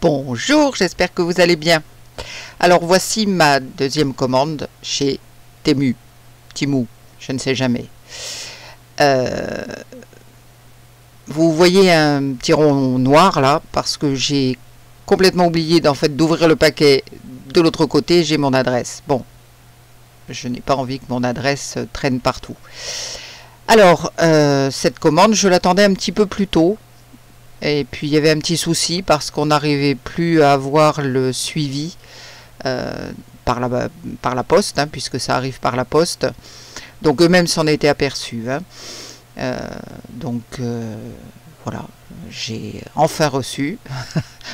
Bonjour, j'espère que vous allez bien. Alors voici ma deuxième commande chez Temu, je ne sais jamais. Vous voyez un petit rond noir là, parce que j'ai complètement oublié d'ouvrir le paquet de l'autre côté, j'ai mon adresse. Bon, je n'ai pas envie que mon adresse traîne partout. Alors, cette commande, je l'attendais un petit peu plus tôt. Et puis il y avait un petit souci parce qu'on n'arrivait plus à avoir le suivi par la poste, hein, puisque ça arrive par la poste. Donc eux-mêmes s'en étaient aperçus. Hein. Voilà, j'ai enfin reçu.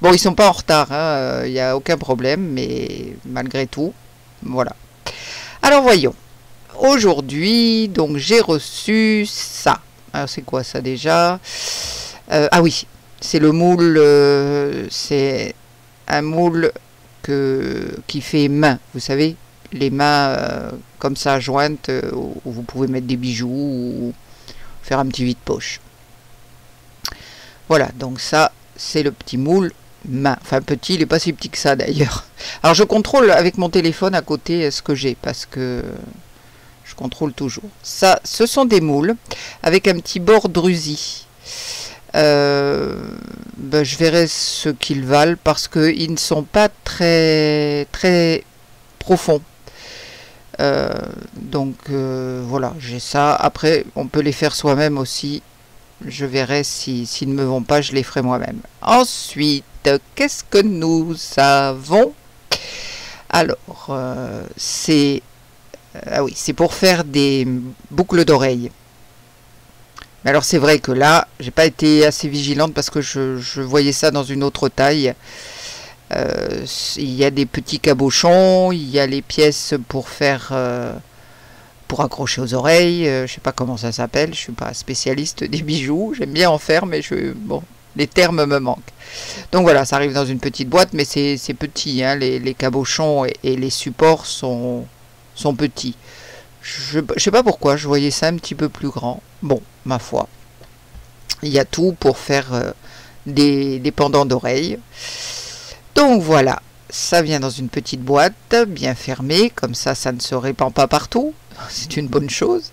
Bon, ils sont pas en retard, hein, il n'y a aucun problème, mais malgré tout, voilà. Alors voyons. Aujourd'hui, donc j'ai reçu ça. Alors c'est quoi ça déjà ? Ah oui, c'est le moule, c'est un moule qui fait main, vous savez, les mains comme ça jointes, où vous pouvez mettre des bijoux ou faire un petit vide-poche. Voilà, donc ça, c'est le petit moule main. Enfin petit, il n'est pas si petit que ça d'ailleurs. Alors je contrôle avec mon téléphone à côté ce que j'ai, parce que je contrôle toujours. Ça, ce sont des moules avec un petit bord drusi. Je verrai ce qu'ils valent parce qu'ils ne sont pas très profonds. Voilà, j'ai ça. Après, on peut les faire soi-même aussi. Je verrai s'ils ne me vont pas, je les ferai moi-même. Ensuite, qu'est-ce que nous avons? Alors, c'est pour faire des boucles d'oreilles. Mais alors c'est vrai que là, j'ai pas été assez vigilante parce que je voyais ça dans une autre taille. Il y a des petits cabochons, il y a les pièces pour faire, pour accrocher aux oreilles. Je sais pas comment ça s'appelle, je suis pas spécialiste des bijoux. J'aime bien en faire, mais bon, les termes me manquent. Donc voilà, ça arrive dans une petite boîte, mais c'est petit. Hein, les cabochons et les supports sont petits. Je sais pas pourquoi, je voyais ça un petit peu plus grand. Bon, ma foi. Il y a tout pour faire des pendants d'oreilles. Donc voilà, ça vient dans une petite boîte, bien fermée, comme ça ne se répand pas partout. C'est une bonne chose.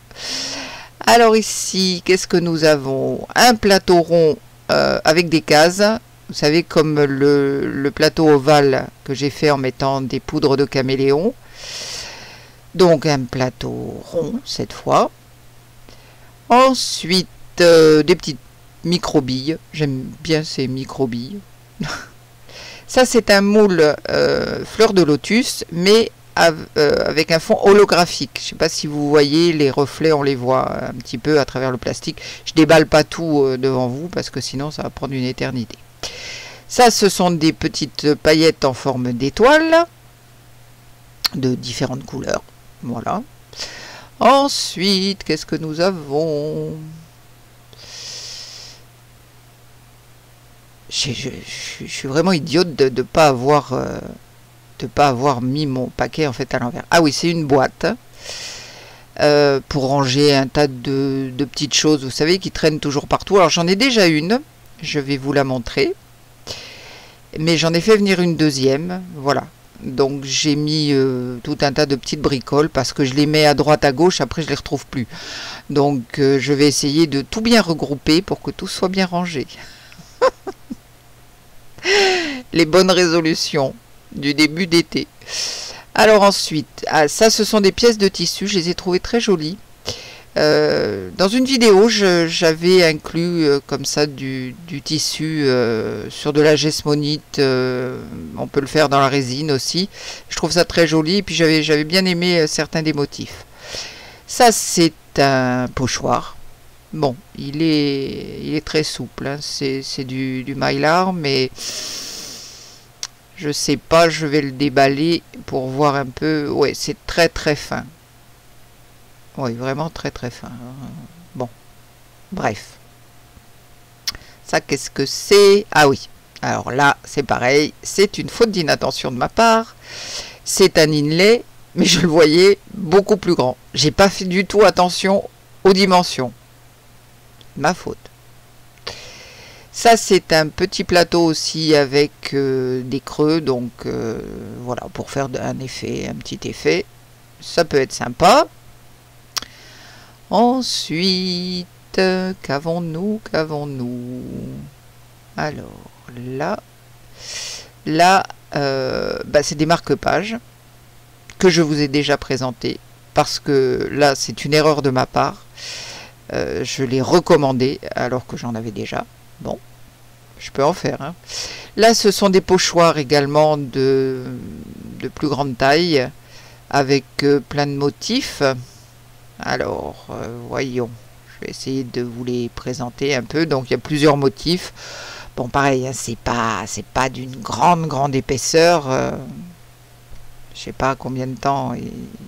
Alors ici, qu'est-ce que nous avons? Un plateau rond avec des cases. Vous savez, comme le plateau ovale que j'ai fait en mettant des poudres de caméléon. Donc un plateau rond cette fois. Ensuite des petites micro-billes. J'aime bien ces micro-billes. Ça c'est un moule fleur de lotus, mais avec un fond holographique. Je ne sais pas si vous voyez les reflets, on les voit un petit peu à travers le plastique. Je déballe pas tout devant vous parce que sinon ça va prendre une éternité. Ça, ce sont des petites paillettes en forme d'étoile de différentes couleurs. Voilà. Ensuite, qu'est-ce que nous avons? Je suis vraiment idiote de ne pas avoir mis mon paquet en fait à l'envers. Ah oui, c'est une boîte pour ranger un tas de petites choses, vous savez, qui traînent toujours partout. Alors j'en ai déjà une, je vais vous la montrer. Mais j'en ai fait venir une deuxième, voilà. Donc j'ai mis tout un tas de petites bricoles parce que je les mets à droite à gauche, après je les retrouve plus. Donc je vais essayer de tout bien regrouper pour que tout soit bien rangé. Les bonnes résolutions du début d'été. Alors ensuite, ça ce sont des pièces de tissu, je les ai trouvées très jolies. Dans une vidéo, j'avais inclus comme ça du tissu sur de la gesmonite. On peut le faire dans la résine aussi. Je trouve ça très joli. Et puis j'avais bien aimé certains des motifs. Ça, c'est un pochoir. Bon, il est très souple. Hein. C'est du mylar, mais je sais pas. Je vais le déballer pour voir un peu. Ouais, c'est très très fin. Oui, vraiment très très fin. Bon, bref. Ça, qu'est-ce que c'est? Ah oui, alors là, c'est pareil. C'est une faute d'inattention de ma part. C'est un inlay, mais je le voyais beaucoup plus grand. J'ai pas fait du tout attention aux dimensions. Ma faute. Ça, c'est un petit plateau aussi avec des creux, donc voilà, pour faire un effet, un petit effet. Ça peut être sympa. Ensuite, qu'avons-nous? Alors, là, c'est des marque-pages que je vous ai déjà présentés, parce que là, c'est une erreur de ma part. Je l'ai recommandé alors que j'en avais déjà. Bon, je peux en faire. Hein. Là, ce sont des pochoirs également de plus grande taille, avec plein de motifs. Alors, voyons. Je vais essayer de vous les présenter un peu. Donc, il y a plusieurs motifs. Bon, pareil, hein, c'est pas d'une grande épaisseur. Je sais pas combien de temps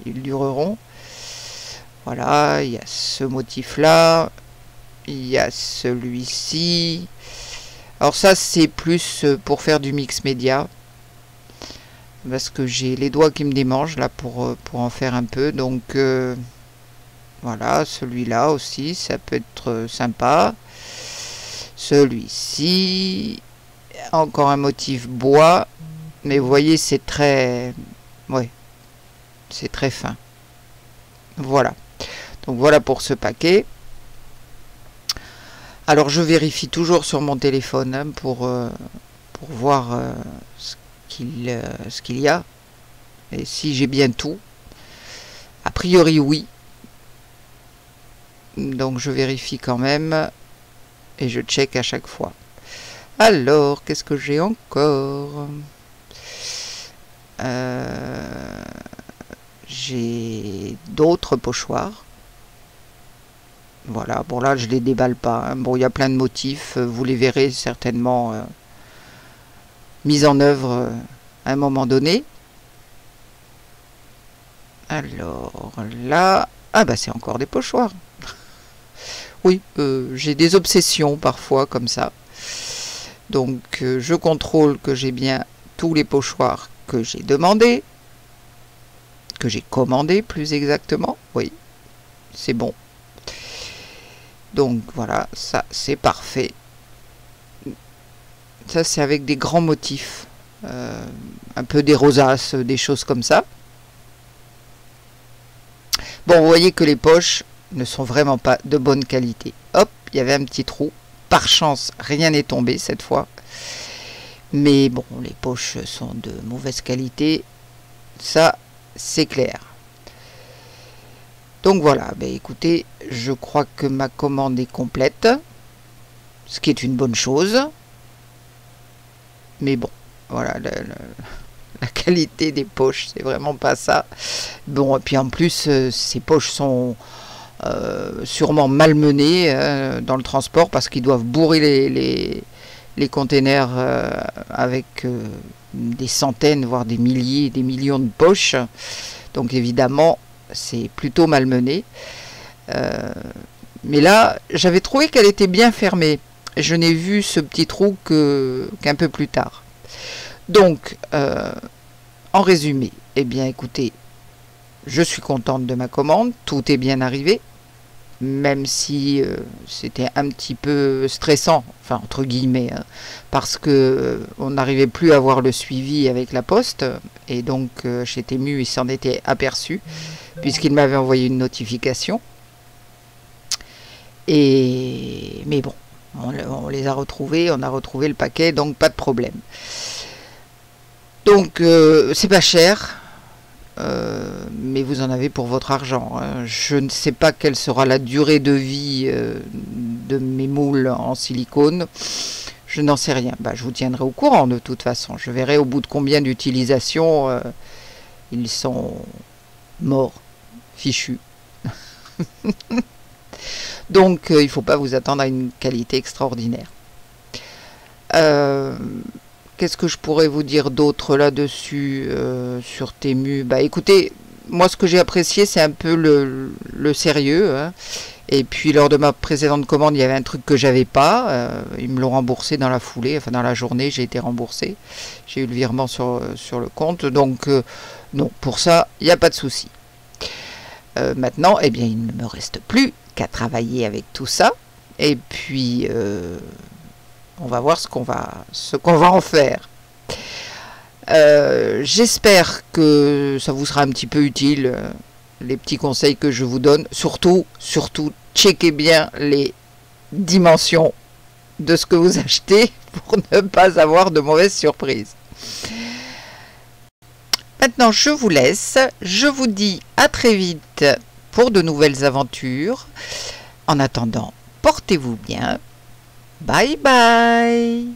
ils dureront. Voilà, il y a ce motif-là. Il y a celui-ci. Alors ça, c'est plus pour faire du mix média. Parce que j'ai les doigts qui me démangent là pour en faire un peu. Donc, voilà, celui-là aussi, ça peut être sympa. Celui-ci, encore un motif bois. Mais vous voyez, c'est très... Ouais, c'est très fin. Voilà. Donc voilà pour ce paquet. Alors je vérifie toujours sur mon téléphone hein, pour voir ce qu'il y a. Et si j'ai bien tout. A priori oui. Donc je vérifie quand même. Et je check à chaque fois. Alors, qu'est-ce que j'ai encore? J'ai d'autres pochoirs. Voilà, bon là je les déballe pas. Hein. Bon, il y a plein de motifs, vous les verrez certainement mis en œuvre à un moment donné. Alors là, ah bah c'est encore des pochoirs. Oui, j'ai des obsessions parfois comme ça. Donc je contrôle que j'ai bien tous les pochoirs que j'ai demandé, que j'ai commandé plus exactement. Oui, c'est bon. Donc voilà, ça c'est parfait. Ça c'est avec des grands motifs. Un peu des rosaces, des choses comme ça. Bon, vous voyez que les poches ne sont vraiment pas de bonne qualité. Hop, il y avait un petit trou. Par chance, rien n'est tombé cette fois. Mais bon, les poches sont de mauvaise qualité. Ça, c'est clair. Donc voilà, ben écoutez, je crois que ma commande est complète. Ce qui est une bonne chose. Mais bon, voilà, la qualité des poches, c'est vraiment pas ça. Bon, et puis en plus, ces poches sont sûrement malmenées dans le transport parce qu'ils doivent bourrer les containers avec des centaines, voire des milliers, des millions de poches. Donc évidemment, c'est plutôt malmené. Mais là, j'avais trouvé qu'elle était bien fermée. Je n'ai vu ce petit trou qu'un peu plus tard. Donc, en résumé, eh bien écoutez, je suis contente de ma commande, tout est bien arrivé, même si c'était un petit peu stressant, enfin entre guillemets, hein, parce que on n'arrivait plus à voir le suivi avec la poste, et donc chez Temu, il s'en était aperçu, puisqu'il m'avait envoyé une notification. Mais bon, on les a retrouvés, on a retrouvé le paquet, donc pas de problème. Donc c'est pas cher, mais vous en avez pour votre argent. Hein. Je ne sais pas quelle sera la durée de vie de mes moules en silicone. Je n'en sais rien. Bah, je vous tiendrai au courant de toute façon. Je verrai au bout de combien d'utilisations ils sont morts, fichus. Donc il ne faut pas vous attendre à une qualité extraordinaire. Qu'est-ce que je pourrais vous dire d'autre là-dessus sur Temu? Bah écoutez, moi ce que j'ai apprécié c'est un peu le sérieux. Hein. Et puis lors de ma précédente commande, il y avait un truc que j'avais pas. Ils me l'ont remboursé dans la foulée, enfin dans la journée, j'ai été remboursé. J'ai eu le virement sur le compte. Donc non, pour ça, il n'y a pas de souci. Maintenant, eh bien, il ne me reste plus qu'à travailler avec tout ça. Et puis On va voir ce qu'on va en faire. J'espère que ça vous sera un petit peu utile, les petits conseils que je vous donne. Surtout, checkez bien les dimensions de ce que vous achetez pour ne pas avoir de mauvaises surprises. Maintenant, je vous laisse. Je vous dis à très vite pour de nouvelles aventures. En attendant, portez-vous bien. Bye bye.